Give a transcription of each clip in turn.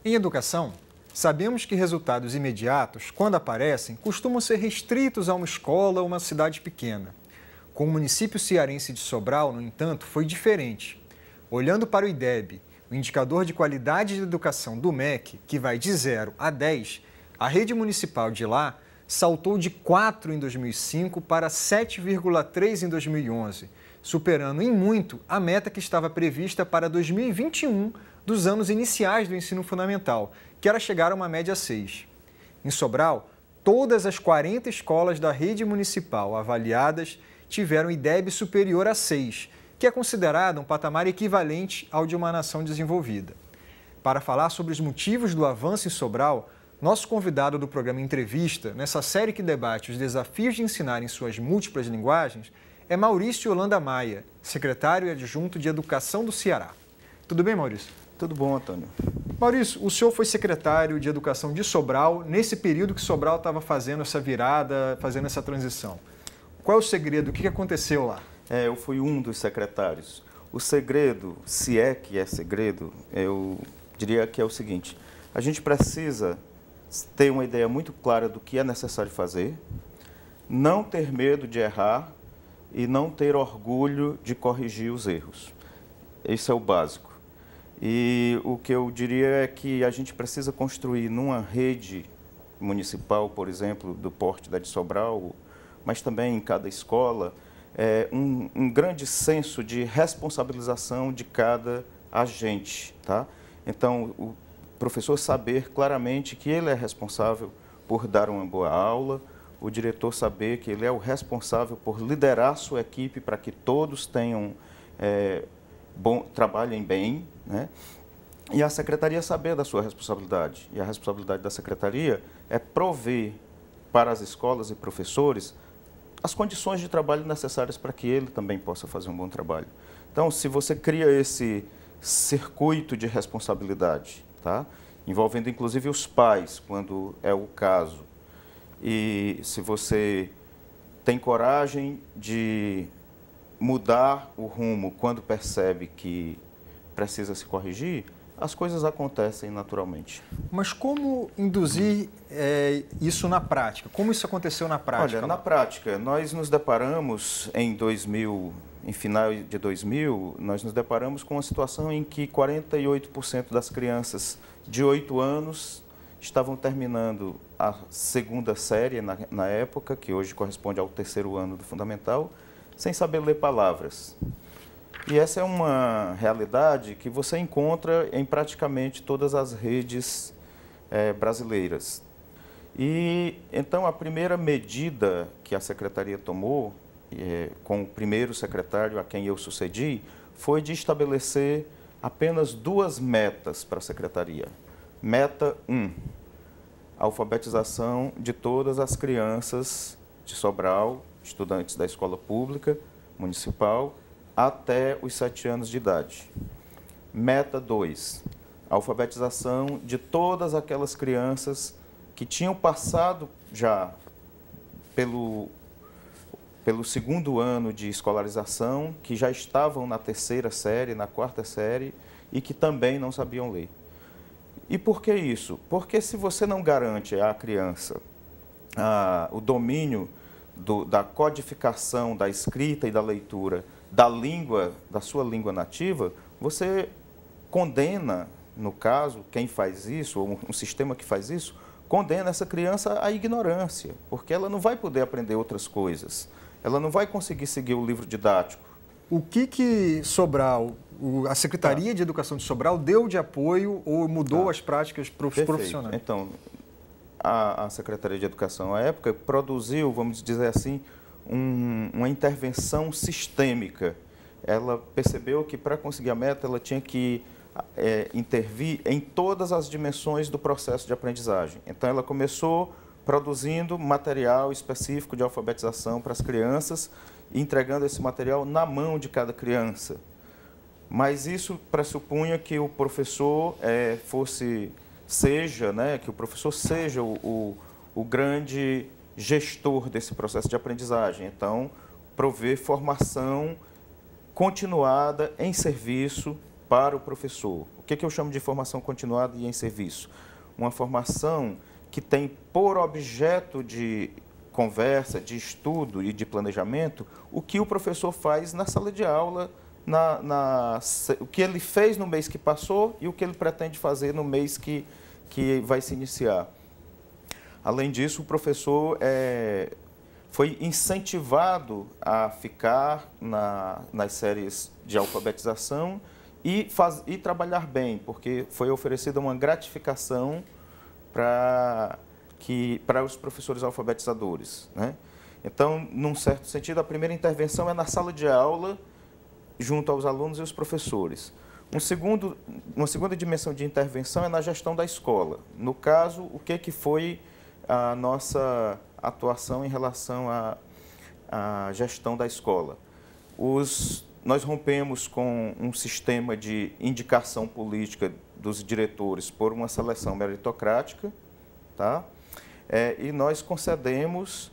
Em educação, sabemos que resultados imediatos, quando aparecem, costumam ser restritos a uma escola ou uma cidade pequena. Com o município cearense de Sobral, no entanto, foi diferente. Olhando para o IDEB, o indicador de qualidade de educação do MEC, que vai de 0 a 10, a rede municipal de lá saltou de 4 em 2005 para 7,3 em 2011, superando em muito a meta que estava prevista para 2021 dos anos iniciais do ensino fundamental, que era chegar a uma média 6. Em Sobral, todas as 40 escolas da rede municipal avaliadas tiveram IDEB superior a 6, que é considerado um patamar equivalente ao de uma nação desenvolvida. Para falar sobre os motivos do avanço em Sobral, nosso convidado do programa Entrevista, nessa série que debate os desafios de ensinar em suas múltiplas linguagens, é Maurício Holanda Maia, secretário e adjunto de Educação do Ceará. Tudo bem, Maurício? Tudo bom, Antônio. Maurício, o senhor foi secretário de Educação de Sobral nesse período que Sobral estava fazendo essa virada, fazendo essa transição. Qual é o segredo? O que aconteceu lá? Eu fui um dos secretários. O segredo, se é que é segredo, eu diria que é o seguinte: a gente precisa ter uma ideia muito clara do que é necessário fazer, não ter medo de errar e não ter orgulho de corrigir os erros. Esse é o básico. E o que eu diria é que a gente precisa construir numa rede municipal, por exemplo, do porte da de Sobral, mas também em cada escola, um grande senso de responsabilização de cada agente, tá? Então, o professor saber claramente que ele é responsável por dar uma boa aula, o diretor saber que ele é o responsável por liderar sua equipe para que todos tenham trabalhem bem, né? E a secretaria saber da sua responsabilidade. E a responsabilidade da secretaria é prover para as escolas e professores as condições de trabalho necessárias para que ele também possa fazer um bom trabalho. Então, se você cria esse circuito de responsabilidade, tá? Envolvendo inclusive os pais, quando é o caso, e se você tem coragem de mudar o rumo quando percebe que precisa se corrigir, as coisas acontecem naturalmente. Mas como induzir isso na prática? Como isso aconteceu na prática? Olha, na prática, nós nos deparamos em final de 2000, nós nos deparamos com uma situação em que 48% das crianças de 8 anos estavam terminando a segunda série na época, que hoje corresponde ao 3º ano do fundamental, sem saber ler palavras. E essa é uma realidade que você encontra em praticamente todas as redes brasileiras. E então a primeira medida que a secretaria tomou, com o primeiro secretário a quem eu sucedi, foi de estabelecer apenas 2 metas para a secretaria. Meta 1, a alfabetização de todas as crianças de Sobral, estudantes da escola pública, municipal, até os 7 anos de idade. Meta 2, a alfabetização de todas aquelas crianças que tinham passado já pelo 2º ano de escolarização, que já estavam na 3ª série, na 4ª série e que também não sabiam ler. E por que isso? Porque se você não garante à criança o domínio da codificação, da escrita e da leitura da língua, da sua língua nativa, você condena, no caso, quem faz isso, ou um sistema que faz isso, condena essa criança à ignorância, porque ela não vai poder aprender outras coisas, ela não vai conseguir seguir o livro didático. O que Sobral, a Secretaria de Educação de Sobral deu de apoio ou mudou as práticas para os profissionais? Então, a Secretaria de Educação, à época, produziu, vamos dizer assim, uma intervenção sistêmica. Ela percebeu que, para conseguir a meta, ela tinha que intervir em todas as dimensões do processo de aprendizagem. Então, ela começou produzindo material específico de alfabetização para as crianças e entregando esse material na mão de cada criança. Mas isso pressupunha que o professor seja o grande gestor desse processo de aprendizagem. Então, prover formação continuada em serviço para o professor. O que eu chamo de formação continuada e em serviço? Uma formação que tem por objeto de conversa, de estudo e de planejamento o que o professor faz na sala de aula, o que ele fez no mês que passou e o que ele pretende fazer no mês que vai se iniciar. Além disso, o professor foi incentivado a ficar nas séries de alfabetização e trabalhar bem, porque foi oferecida uma gratificação para os professores alfabetizadores, né? Então, num certo sentido, a primeira intervenção é na sala de aula, junto aos alunos e os professores. Uma segunda dimensão de intervenção é na gestão da escola. No caso, o que foi a nossa atuação em relação à gestão da escola? Nós rompemos com um sistema de indicação política dos diretores por uma seleção meritocrática, tá? E nós concedemos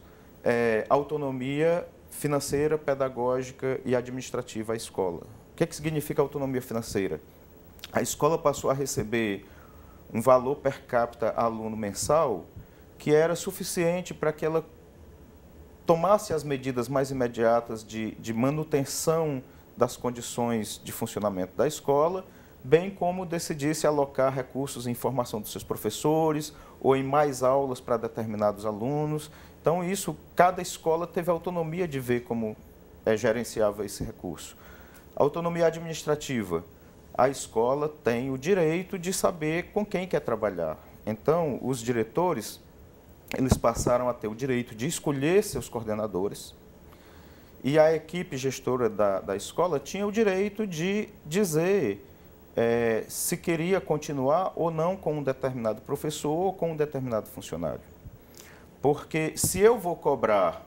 autonomia financeira, pedagógica e administrativa à escola. O que significa autonomia financeira? A escola passou a receber um valor per capita aluno mensal que era suficiente para que ela tomasse as medidas mais imediatas de manutenção das condições de funcionamento da escola, bem como decidisse alocar recursos em formação dos seus professores ou em mais aulas para determinados alunos. Então, cada escola teve autonomia de ver como gerenciava esse recurso. Autonomia administrativa. A escola tem o direito de saber com quem quer trabalhar. Então, os diretores, eles passaram a ter o direito de escolher seus coordenadores e a equipe gestora da escola tinha o direito de dizer se queria continuar ou não com um determinado professor ou com um determinado funcionário. Porque se eu vou cobrar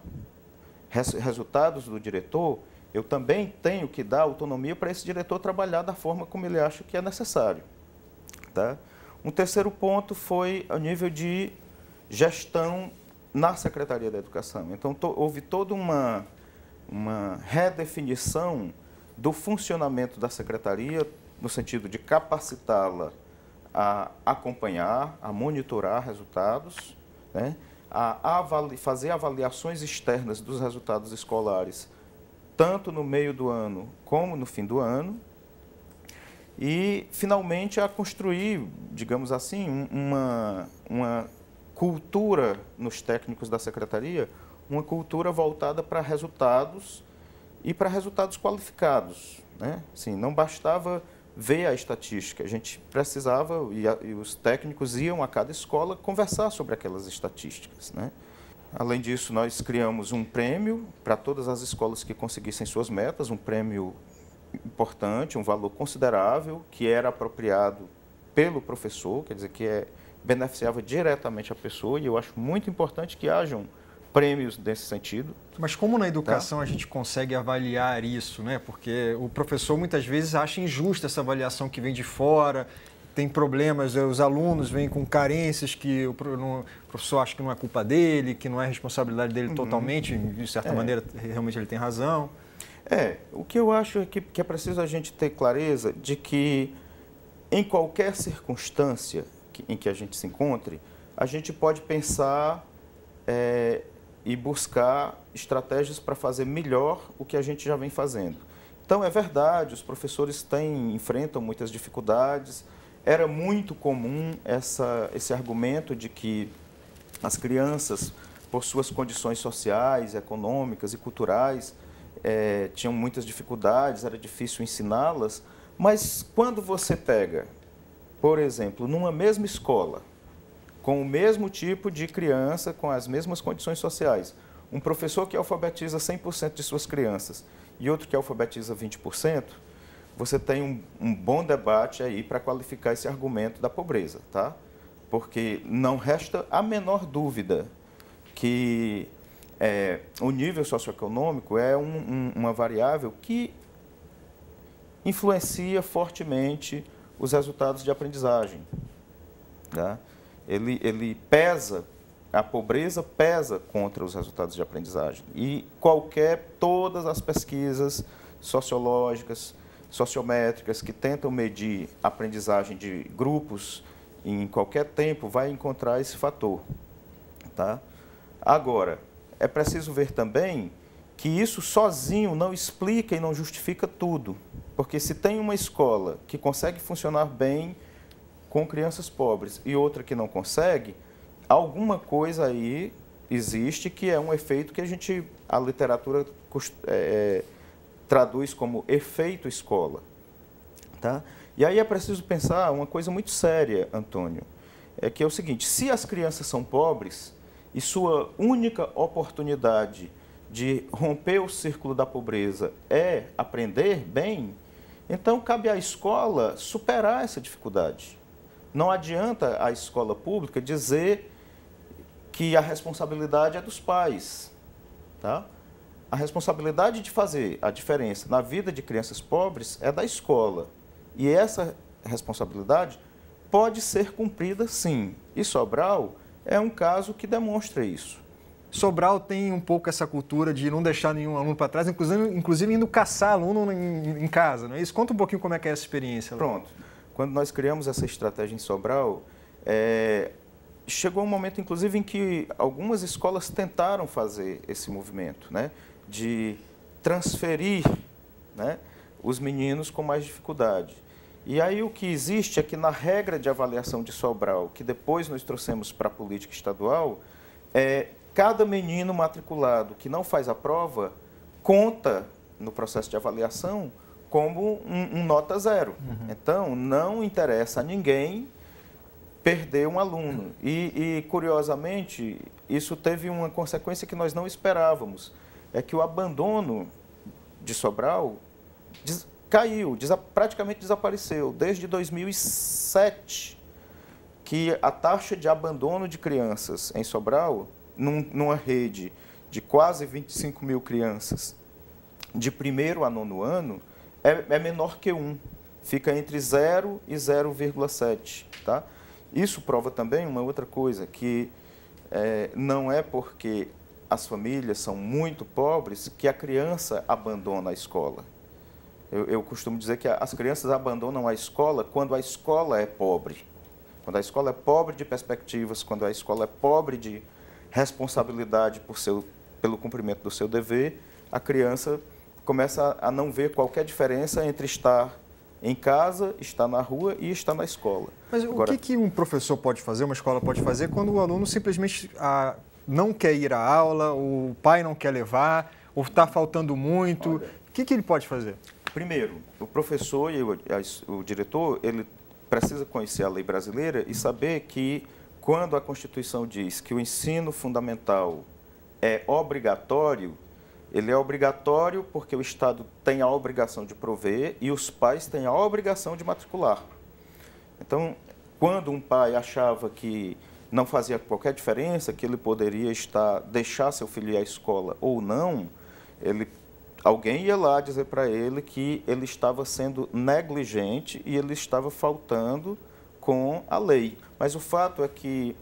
resultados do diretor, eu também tenho que dar autonomia para esse diretor trabalhar da forma como ele acha que é necessário, tá? Um terceiro ponto foi o nível de gestão na Secretaria da Educação. Então, houve toda uma redefinição do funcionamento da Secretaria, no sentido de capacitá-la a acompanhar, a monitorar resultados, né? Fazer avaliações externas dos resultados escolares, tanto no meio do ano como no fim do ano, e, finalmente, a construir, digamos assim, uma cultura nos técnicos da Secretaria, uma cultura voltada para resultados e para resultados qualificados, né? Assim, não bastava ver a estatística, a gente precisava, e os técnicos iam a cada escola conversar sobre aquelas estatísticas, né? Além disso, nós criamos um prêmio para todas as escolas que conseguissem suas metas, um prêmio importante, um valor considerável, que era apropriado pelo professor, quer dizer, que beneficiava diretamente a pessoa, e eu acho muito importante que hajam prêmios nesse sentido. Mas como na educação a gente consegue avaliar isso, né? Porque o professor muitas vezes acha injusta essa avaliação que vem de fora, tem problemas, os alunos vêm com carências que o professor acha que não é culpa dele, que não é responsabilidade dele totalmente, de certa maneira realmente ele tem razão. O que eu acho é que é preciso a gente ter clareza de que em qualquer circunstância em que a gente se encontre, a gente pode pensar e buscar estratégias para fazer melhor o que a gente já vem fazendo. Então, é verdade, os professores enfrentam muitas dificuldades. Era muito comum esse argumento de que as crianças, por suas condições sociais, econômicas e culturais, tinham muitas dificuldades, era difícil ensiná-las, mas quando você pega, por exemplo, numa mesma escola, com o mesmo tipo de criança, com as mesmas condições sociais, um professor que alfabetiza 100% de suas crianças e outro que alfabetiza 20%, você tem um bom debate aí para qualificar esse argumento da pobreza, tá? Porque não resta a menor dúvida que o nível socioeconômico é uma variável que influencia fortemente os resultados de aprendizagem, tá? Ele pesa, a pobreza pesa contra os resultados de aprendizagem. E todas as pesquisas sociológicas sociométricas, que tentam medir a aprendizagem de grupos em qualquer tempo, vai encontrar esse fator. Tá? Agora, é preciso ver também que isso sozinho não explica e não justifica tudo. Porque se tem uma escola que consegue funcionar bem com crianças pobres e outra que não consegue, alguma coisa aí existe que é um efeito que a literatura traduz como efeito escola. Tá? E aí é preciso pensar uma coisa muito séria, Antônio, que é o seguinte: se as crianças são pobres e sua única oportunidade de romper o círculo da pobreza é aprender bem, então cabe à escola superar essa dificuldade. Não adianta a escola pública dizer que a responsabilidade é dos pais. Tá? A responsabilidade de fazer a diferença na vida de crianças pobres é da escola. E essa responsabilidade pode ser cumprida, sim. E Sobral é um caso que demonstra isso. Sobral tem um pouco essa cultura de não deixar nenhum aluno para trás, inclusive indo caçar aluno em casa, não é isso? Conta um pouquinho como é que é essa experiência. Pronto. Quando nós criamos essa estratégia em Sobral, chegou um momento, inclusive, em que algumas escolas tentaram fazer esse movimento, né, de transferir, né, os meninos com mais dificuldade. E aí o que existe é que na regra de avaliação de Sobral, que depois nós trouxemos para a política estadual, cada menino matriculado que não faz a prova conta no processo de avaliação como um nota zero. Uhum. Então, não interessa a ninguém perder um aluno. E, curiosamente, isso teve uma consequência que nós não esperávamos. É que o abandono de Sobral caiu, praticamente desapareceu. Desde 2007, que a taxa de abandono de crianças em Sobral, numa rede de quase 25 mil crianças, de 1º a 9º ano, é menor que 1. Fica entre 0 e 0,7. Tá? Isso prova também uma outra coisa, que não é porque as famílias são muito pobres que a criança abandona a escola. Eu costumo dizer que as crianças abandonam a escola quando a escola é pobre. Quando a escola é pobre de perspectivas, quando a escola é pobre de responsabilidade pelo cumprimento do seu dever, a criança começa a não ver qualquer diferença entre estar em casa, estar na rua e estar na escola. Mas agora, o que um professor pode fazer, uma escola pode fazer, quando o aluno simplesmente não quer ir à aula, o pai não quer levar, ou está faltando muito? Olha, o que ele pode fazer? Primeiro, o professor e o diretor, ele precisa conhecer a lei brasileira e saber que quando a Constituição diz que o ensino fundamental é obrigatório, ele é obrigatório porque o Estado tem a obrigação de prover e os pais têm a obrigação de matricular. Então, quando um pai achava que não fazia qualquer diferença, que ele poderia deixar seu filho ir à escola ou não, alguém ia lá dizer para ele que ele estava sendo negligente e ele estava faltando com a lei. Mas o fato é que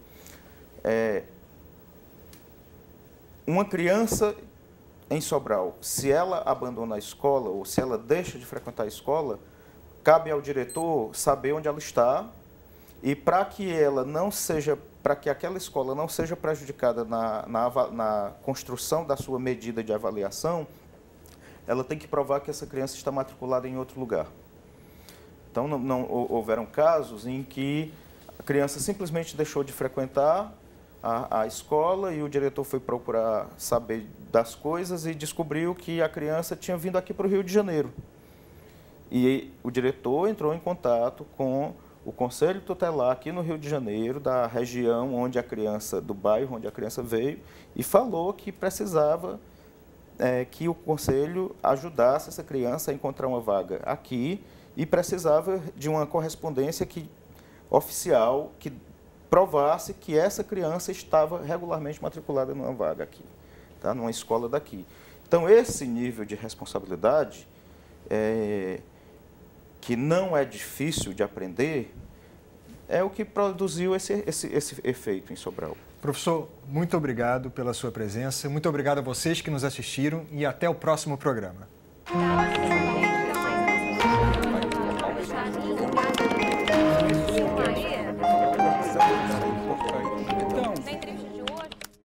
uma criança em Sobral, se ela abandona a escola ou se ela deixa de frequentar a escola, cabe ao diretor saber onde ela está e para que aquela escola não seja prejudicada na construção da sua medida de avaliação, ela tem que provar que essa criança está matriculada em outro lugar. Então, não houveram casos em que a criança simplesmente deixou de frequentar a escola e o diretor foi procurar saber das coisas e descobriu que a criança tinha vindo aqui para o Rio de Janeiro. E o diretor entrou em contato com o Conselho Tutelar aqui no Rio de Janeiro, da região onde do bairro onde a criança veio, e falou que precisava que o Conselho ajudasse essa criança a encontrar uma vaga aqui e precisava de uma correspondência oficial que provasse que essa criança estava regularmente matriculada numa vaga aqui, tá? Numa escola daqui. Então, esse nível de responsabilidade, que não é difícil de aprender, é o que produziu esse efeito em Sobral. Professor, muito obrigado pela sua presença, muito obrigado a vocês que nos assistiram e até o próximo programa.